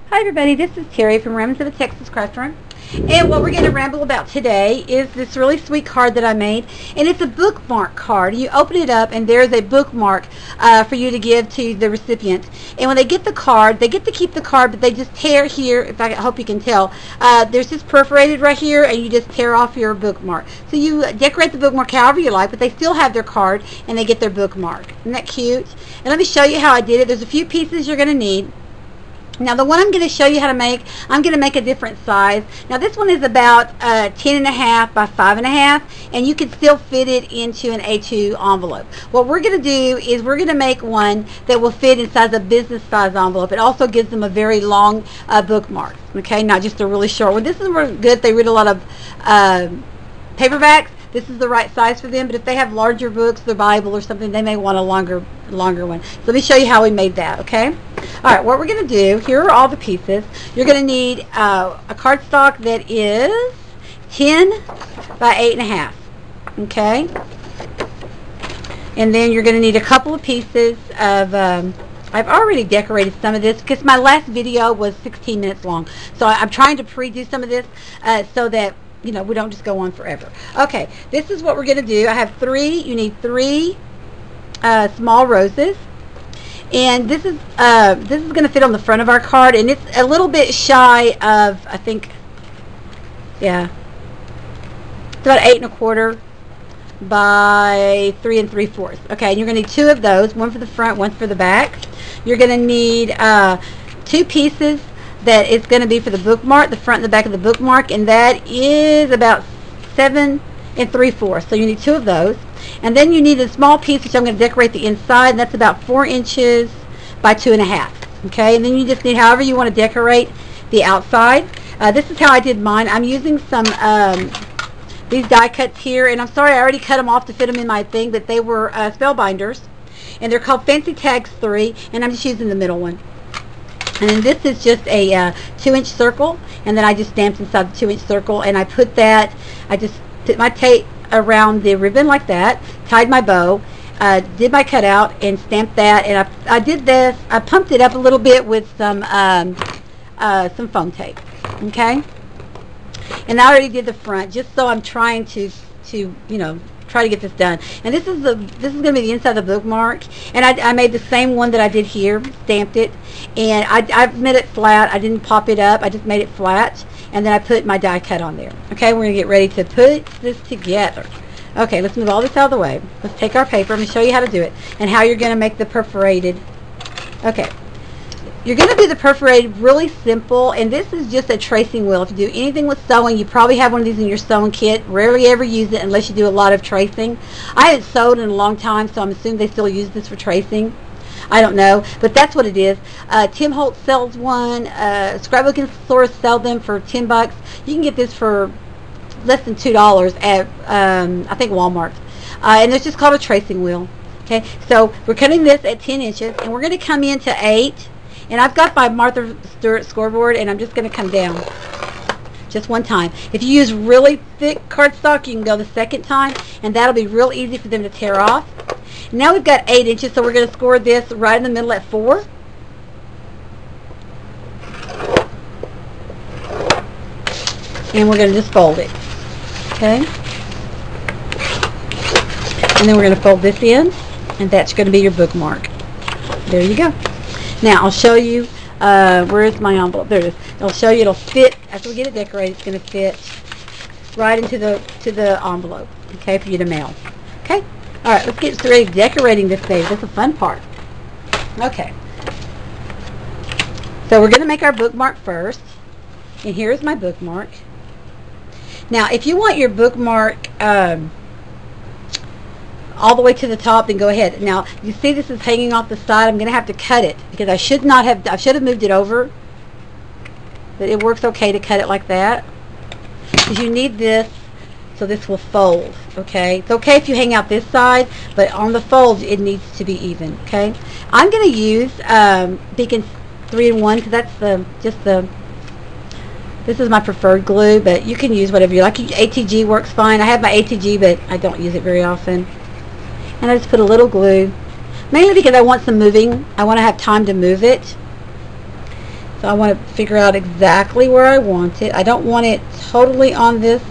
Hi everybody, this is Terry from Remnants of a Texas Craft Room. And what we're going to ramble about today is this really sweet card that I made. And it's a bookmark card. You open it up and there's a bookmark for you to give to the recipient. And when they get the card, they get to keep the card, but they just tear here, if I hope you can tell. There's just perforated right here, and you just tear off your bookmark. So you decorate the bookmark however you like, but they still have their card and they get their bookmark. Isn't that cute? And let me show you how I did it. There's a few pieces you're going to need. Now the one I'm going to show you how to make, I'm going to make a different size. Now this one is about 10.5 by 5.5, and you can still fit it into an A2 envelope. What we're going to do is we're going to make one that will fit inside a business size envelope. It also gives them a very long bookmark, okay, not just a really short one. This is really good. They read a lot of paperbacks. This is the right size for them, but if they have larger books, their Bible or something, they may want a longer one. So let me show you how we made that, okay? All right, what we're going to do, here are all the pieces. You're going to need a cardstock that is 10 by 8.5, okay? And then you're going to need a couple of pieces of, I've already decorated some of this because my last video was 16 minutes long. So I'm trying to pre-do some of this so that we don't just go on forever. Okay, this is what we're going to do. I have you need three small roses. And this is going to fit on the front of our card, and it's a little bit shy of, I think, yeah, it's about 8 1/4 by 3 3/4. Okay, and you're going to need two of those, one for the front, one for the back. You're going to need two pieces that is going to be for the bookmark, the front and the back of the bookmark, and that is about 7 3/4. So you need two of those. And then you need a small piece which I'm going to decorate the inside, and that's about 4 inches by 2.5. Okay, and then you just need however you want to decorate the outside. This is how I did mine. I'm using some these die cuts here, and I'm sorry I already cut them off to fit them in my thing, but they were spellbinders, and they're called Fancy Tags 3, and I'm just using the middle one. And then this is just a 2-inch circle, and then I just stamped inside the 2-inch circle, and I put that, I just put my tape around the ribbon like that, tied my bow, did my cutout, and stamped that. And I did this, I pumped it up a little bit with some foam tape, okay? And I already did the front, just so I'm trying to try to get this done. And this is going to be the inside of the bookmark, and I made the same one that I did here, stamped it, and I made it flat. I didn't pop it up, I just made it flat, and then I put my die cut on there. Okay, we're going to get ready to put this together. Okay, let's move all this out of the way. Let's take our paper. I'm going to show you how to do it and how you're going to make the perforated. Okay, you're going to do the perforated really simple, and this is just a tracing wheel. If you do anything with sewing, you probably have one of these in your sewing kit. Rarely ever use it unless you do a lot of tracing. I haven't sewed in a long time, so I'm assuming they still use this for tracing. I don't know, but that's what it is. Tim Holtz sells one. Scrapbook and Source sell them for 10 bucks. You can get this for less than $2 at I think Walmart. And it's just called a tracing wheel. Okay, so we're cutting this at 10 inches, and we're going to come into 8. And I've got my Martha Stewart scoreboard, and I'm just going to come down just one time. If you use really thick cardstock, you can go the second time, and that'll be real easy for them to tear off. Now we've got 8 inches, so we're going to score this right in the middle at 4. And we're going to just fold it. Okay? And then we're going to fold this in, and that's going to be your bookmark. There you go. Now I'll show you, where's my envelope? There it is. I'll show you it'll fit, after we get it decorated, it's going to fit right into the envelope, okay, for you to mail. Okay? Alright, let's get ready decorating this thing. That's the fun part. Okay. So we're going to make our bookmark first. And here's my bookmark. Now, if you want your bookmark all the way to the top, then go ahead. Now, you see this is hanging off the side. I'm going to have to cut it because I should have moved it over. But it works okay to cut it like that. Because you need this so this will fold, okay? It's okay if you hang out this side, but on the fold it needs to be even, okay? I'm going to use Beacon 3-in-1 because that's this is my preferred glue, but you can use whatever you like. ATG works fine. I have my ATG, but I don't use it very often. And I just put a little glue, mainly because I want some moving. I want to have time to move it. So I want to figure out exactly where I want it. I don't want it totally on this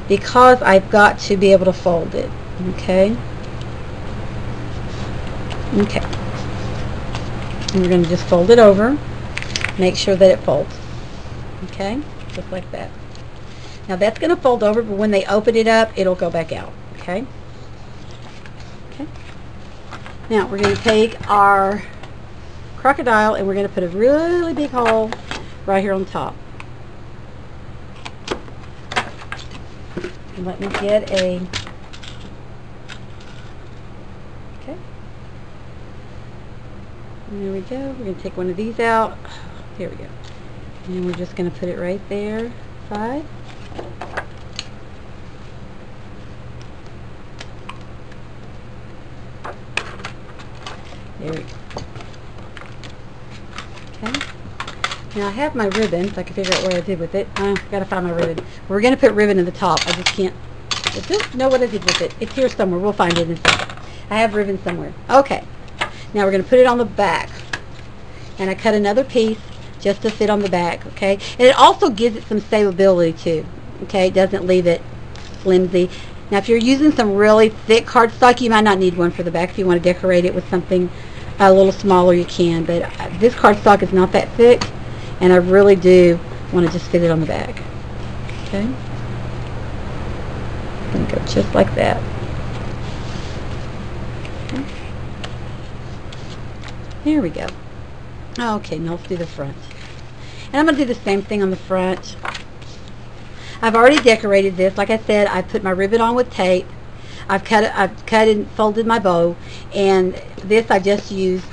because I've got to be able to fold it. Okay. Okay. And we're going to just fold it over. Make sure that it folds. Okay. Just like that. Now that's going to fold over, but when they open it up, it'll go back out. Okay. Okay. Now we're going to take our crocodile and we're going to put a really big hole right here on top. And let me get a, okay, and there we go. We're going to take one of these out. Here we go. And we're just going to put it right there, side. There we go. Okay. Now I have my ribbon, so I can figure out what I did with it. I've got to find my ribbon. We're going to put ribbon in the top. I just can't know what I did with it. It's here somewhere. We'll find it in a second. I have ribbon somewhere. Okay. Now we're going to put it on the back. And I cut another piece just to fit on the back. Okay. And it also gives it some stability too. Okay. It doesn't leave it flimsy. Now if you're using some really thick cardstock, you might not need one for the back. If you want to decorate it with something a little smaller, you can, but this cardstock is not that thick, and I really do want to just fit it on the back. Okay, I'm going to go just like that. Okay. There we go. Okay, now let's do the front, and I'm going to do the same thing on the front. I've already decorated this. Like I said, I put my ribbon on with tape. I've cut and folded my bow, and this I just used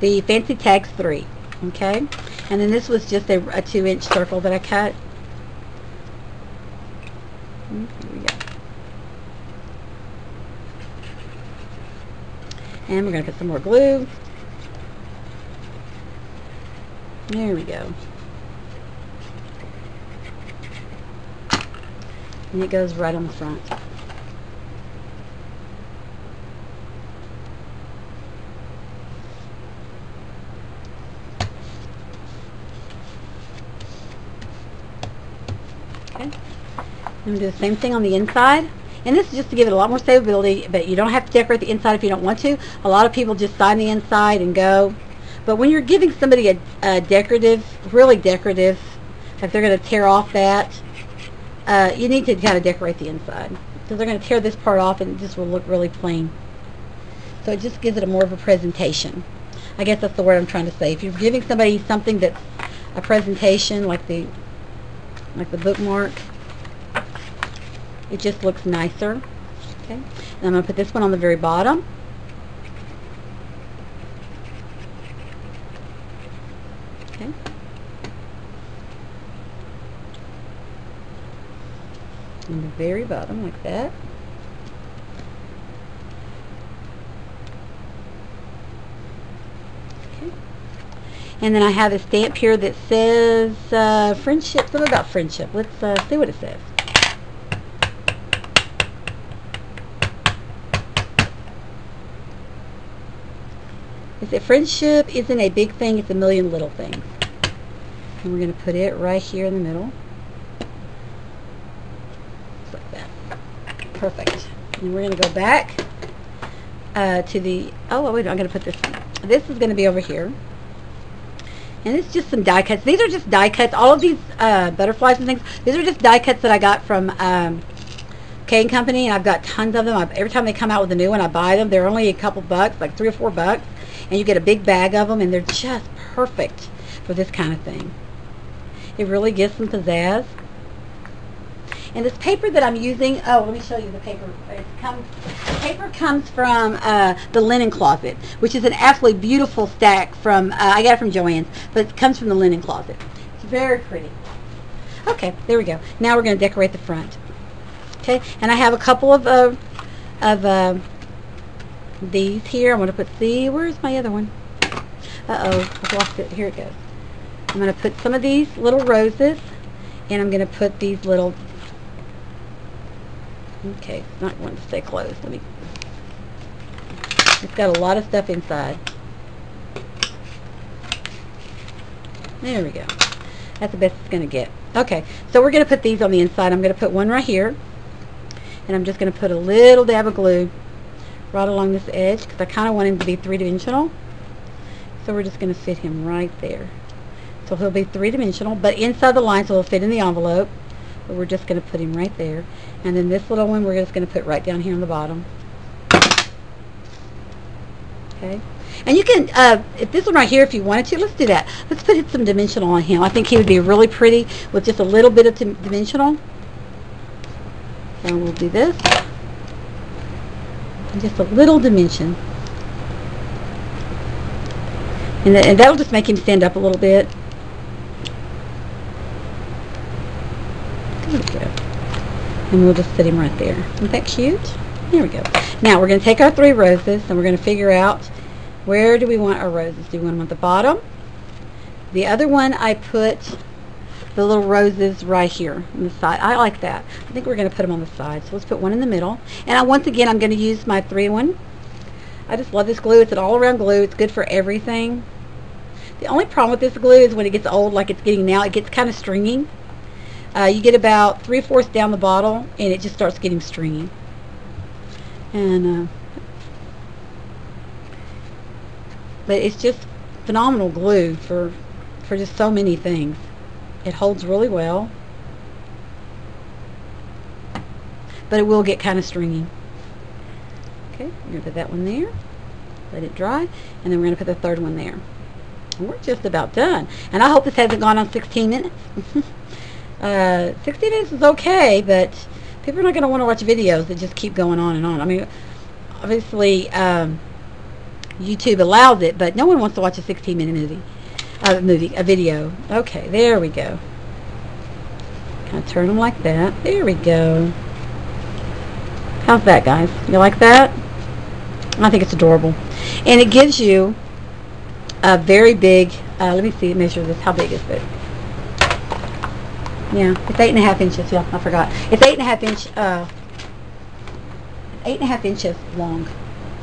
the Fancy Tags 3, okay? And then this was just a 2-inch circle that I cut. Here we go. And we're going to put some more glue. There we go. And it goes right on the front. Okay. I'm going to do the same thing on the inside. And this is just to give it a lot more stability, but you don't have to decorate the inside if you don't want to. A lot of people just sign the inside and go. But when you're giving somebody a decorative, really decorative, if they're going to tear off that, you need to kind of decorate the inside. Because they're going to tear this part off and it just will look really plain. So it just gives it a more of a presentation. I guess that's the word I'm trying to say. If you're giving somebody something that's a presentation, like the bookmark, it just looks nicer. Okay, and I'm going to put this one on the very bottom. Okay. On the very bottom, like that. Okay. And then I have a stamp here that says friendship, something about friendship. Let's see what it says. It said, friendship isn't a big thing, it's a million little things. And we're going to put it right here in the middle. Just like that. Perfect. And we're going to go back to the, oh wait, I'm going to put this, this is going to be over here. And it's just some die cuts. These are just die cuts. All of these butterflies and things, these are just die cuts that I got from K & Company, and I've got tons of them. Every time they come out with a new one, I buy them. They're only a couple bucks, like $3 or $4, and you get a big bag of them, and they're just perfect for this kind of thing. It really gives some pizzazz. And this paper that I'm using, oh, let me show you the paper. The paper comes from the Linen Closet, which is an absolutely beautiful stack from, I got it from Joann's, but it comes from the Linen Closet. It's very pretty. Okay, there we go. Now we're going to decorate the front. Okay, and I have a couple of these here. I'm going to put, see, where's my other one? Uh-oh, I've lost it. Here it goes. I'm going to put some of these little roses, and I'm going to put these little, okay, it's not wanting to stay closed. Let me, it's got a lot of stuff inside. There we go. That's the best it's going to get. Okay, so we're going to put these on the inside. I'm going to put one right here, and I'm just going to put a little dab of glue right along this edge because I kind of want him to be three-dimensional. So we're just going to fit him right there. So he'll be three-dimensional, but inside the line, so he'll fit in the envelope. But we're just going to put him right there. And then this little one we're just going to put right down here on the bottom. Okay. And you can, if this one right here, if you wanted to, let's do that. Let's put some dimensional on him. I think he would be really pretty with just a little bit of dimensional. So we'll do this. And just a little dimension. And that'll just make him stand up a little bit. There we go. And we'll just sit him right there. Isn't that cute? There we go. Now we're going to take our 3 roses and we're going to figure out where do we want our roses. Do we want them at the bottom? The other one I put the little roses right here on the side. I like that. I think we're going to put them on the side. So let's put one in the middle. And once again, I'm going to use my 3-in-1. I just love this glue. It's an all-around glue. It's good for everything. The only problem with this glue is when it gets old, like it's getting now, it gets kind of stringy. You get about 3/4 down the bottle, and it just starts getting stringy. And but it's just phenomenal glue for just so many things. It holds really well, but it will get kind of stringy. Okay, we're going to put that one there, let it dry, and then we're going to put the 3rd one there. And we're just about done. And I hope this hasn't gone on 16 minutes. 16 minutes is okay, but people are not going to want to watch videos that just keep going on and on. I mean, obviously, YouTube allows it, but no one wants to watch a 16-minute a video. Okay, there we go. Kind of turn them like that. There we go. How's that, guys? You like that? I think it's adorable. And it gives you a very big, let me see, measure this. How big is it? Yeah, it's 8.5 inches. Yeah, I forgot. It's 8.5 inches long.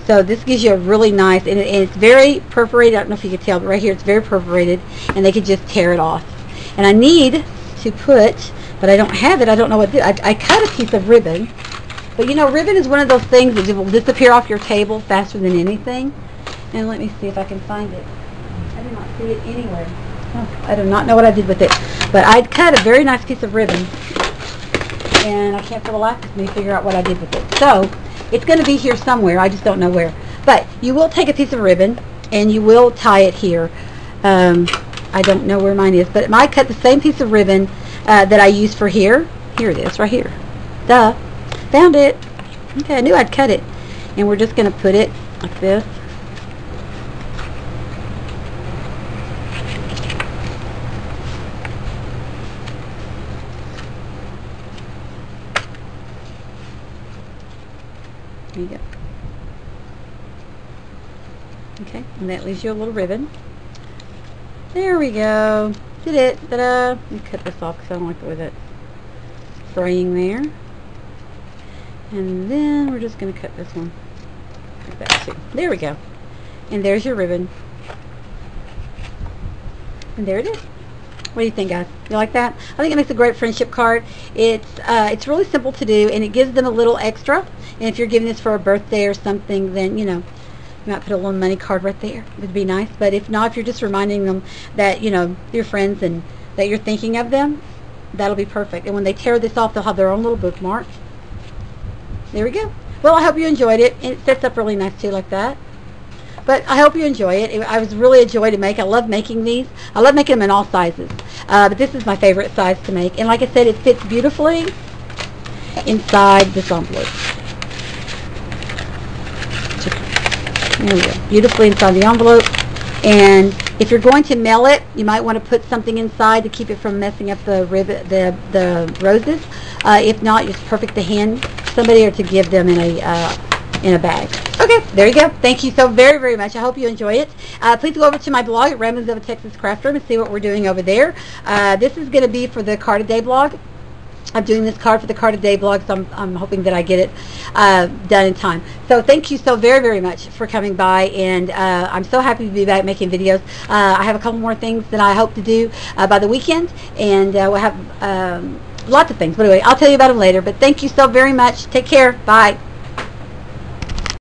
So this gives you a really nice, and it's very perforated. I don't know if you can tell, but right here it's very perforated, and they could just tear it off. And I need to put, but I don't have it. I don't know what to do. I cut a piece of ribbon, but you know, ribbon is one of those things that will disappear off your table faster than anything. And let me see if I can find it. I do not see it anywhere. Oh, I do not know what I did with it, but I cut a very nice piece of ribbon, and I can't for the life of me figure out what I did with it. So it's going to be here somewhere. I just don't know where. But you will take a piece of ribbon and you will tie it here. I don't know where mine is, but I cut the same piece of ribbon that I used for here. Here it is, right here. Duh. Found it. Okay, I knew I'd cut it. And we're just going to put it like this. There you go. Okay, and that leaves you a little ribbon. There we go. Did it. Ta-da. Let me cut this off because I don't like the way that's fraying there. And then we're just going to cut this one like that too. There we go. And there's your ribbon. And there it is. What do you think, guys? You like that? I think it makes a great friendship card. It's really simple to do, and it gives them a little extra. And if you're giving this for a birthday or something, then, you know, you might put a little money card right there. It would be nice. But if not, if you're just reminding them that, you know, your friends and that you're thinking of them, that'll be perfect. And when they tear this off, they'll have their own little bookmark. There we go. Well, I hope you enjoyed it. It sets up really nice, too, like that. But I hope you enjoy it. I was really a joy to make. I love making these. I love making them in all sizes. But this is my favorite size to make. And like I said, it fits beautifully inside this envelope. There we go. Beautifully inside the envelope. And if you're going to mail it, you might want to put something inside to keep it from messing up the roses. If not, it's perfect to hand somebody or to give them in a bag. Okay, there you go. Thank you so very, very much. I hope you enjoy it. Please go over to my blog at Ramblings of a Texas Craft Room and see what we're doing over there. This is going to be for the Card a Day blog. I'm doing this card for the Card a Day blog, so I'm hoping that I get it done in time. So thank you so very, very much for coming by, and I'm so happy to be back making videos. I have a couple more things that I hope to do by the weekend, and we'll have lots of things. But anyway, I'll tell you about them later. But thank you so very much. Take care. Bye.